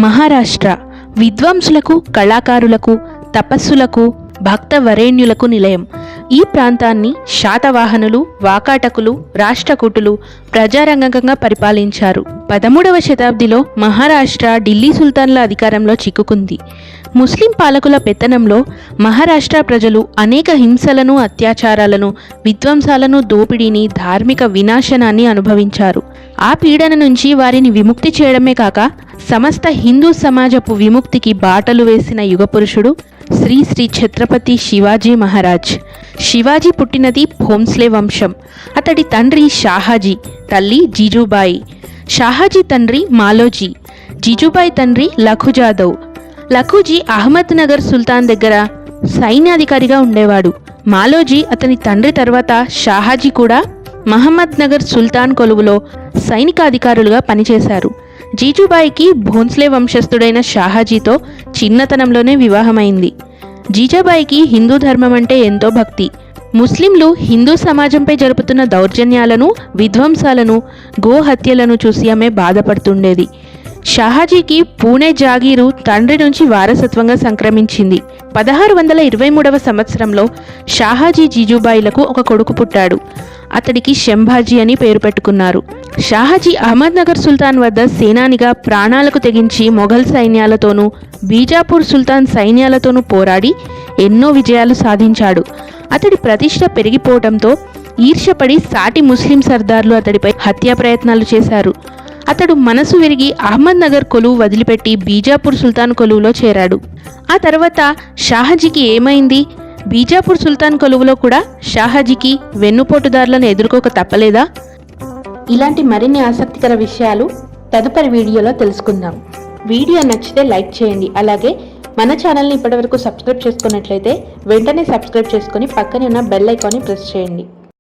మహారాష్ట్ర విద్వాంసులకు, కళాకారులకు, తపస్సులకు, భక్త వరేణ్యులకు నిలయం. ఈ ప్రాంతాన్ని శాతవాహనులు, వాకాటకులు, రాష్ట్రకూటులు ప్రజారంగంగా పరిపాలించారు. 13వ శతాబ్దిలో మహారాష్ట్ర ఢిల్లీ సుల్తాన్ల అధికారంలో చిక్కుకుంది. ముస్లిం పాలకుల పెత్తనంలో మహారాష్ట్ర ప్రజలు అనేక హింసలను, అత్యాచారాలను, విధ్వంసాలను, దోపిడీని, ధార్మిక వినాశనాన్ని అనుభవించారు. ఆ పీడన నుంచి వారిని విముక్తి చేయడమే కాక సమస్త హిందూ సమాజపు విముక్తికి బాటలు వేసిన యుగపురుషుడు శ్రీ శ్రీ ఛత్రపతి శివాజీ మహారాజ్. శివాజీ పుట్టినది భోంస్లే వంశం. అతడి తండ్రి షాహాజీ, తల్లి జీజుబాయి. షాహాజీ తండ్రి మాలోజీ, జీజుబాయి తండ్రి లఖుజాదవ్. లఖుజీ అహ్మద్ నగర్ సుల్తాన్ దగ్గర సైన్యాధికారిగా ఉండేవాడు. మాలోజీ అతని తండ్రి తర్వాత షాహాజీ కూడా మహమ్మద్ నగర్ సుల్తాన్ కొలువులో సైనికాధికారులుగా పనిచేశారు. జీజుబాయికి భోంస్లే వంశస్థుడైన షాహాజీతో చిన్నతనంలోనే వివాహమైంది. జీజాబాయికి హిందూ ధర్మం అంటే ఎంతో భక్తి. ముస్లింలు హిందూ సమాజంపై జరుపుతున్న దౌర్జన్యాలను, విధ్వంసాలను, గోహత్యలను చూసి ఆమె బాధపడుతుండేది. షాహాజీకి పూణే జాగీరు తండ్రి నుంచి వారసత్వంగా సంక్రమించింది. 1623వ సంవత్సరంలో షాహాజీ జీజుబాయిలకు ఒక కొడుకు పుట్టాడు. అతడికి శంభాజీ అని పేరు పెట్టుకున్నారు. షాహాజీ అహ్మద్ నగర్ సుల్తాన్ వద్ద సేనానిగా ప్రాణాలకు తెగించి మొఘల్ సైన్యాలతోనూ, బీజాపూర్ సుల్తాన్ సైన్యాలతోనూ పోరాడి ఎన్నో విజయాలు సాధించాడు. అతడి ప్రతిష్ట పెరిగిపోవడంతో ఈర్ష్యపడి సాటి ముస్లిం సర్దార్లు అతడిపై హత్యా ప్రయత్నాలు చేశారు. అతడు మనసు విరిగి అహ్మద్ నగర్ కొలువు వదిలిపెట్టి బీజాపూర్ సుల్తాన్ కొలువులో చేరాడు. ఆ తర్వాత షాహాజీకి ఏమైంది? బీజాపూర్ సుల్తాన్ కొలువులో కూడా షాహాజీకి వెన్నుపోటుదారులను ఎదుర్కోక తప్పలేదా? ఇలాంటి మరిన్ని ఆసక్తికర విషయాలు తదుపరి వీడియోలో తెలుసుకుందాం. వీడియో నచ్చితే లైక్ చేయండి. అలాగే మన ఛానల్ని ఇప్పటివరకు సబ్స్క్రైబ్ చేసుకున్నట్లయితే వెంటనే సబ్స్క్రైబ్ చేసుకొని పక్కనే ఉన్న బెల్ ఐకాన్ని ప్రెస్ చేయండి.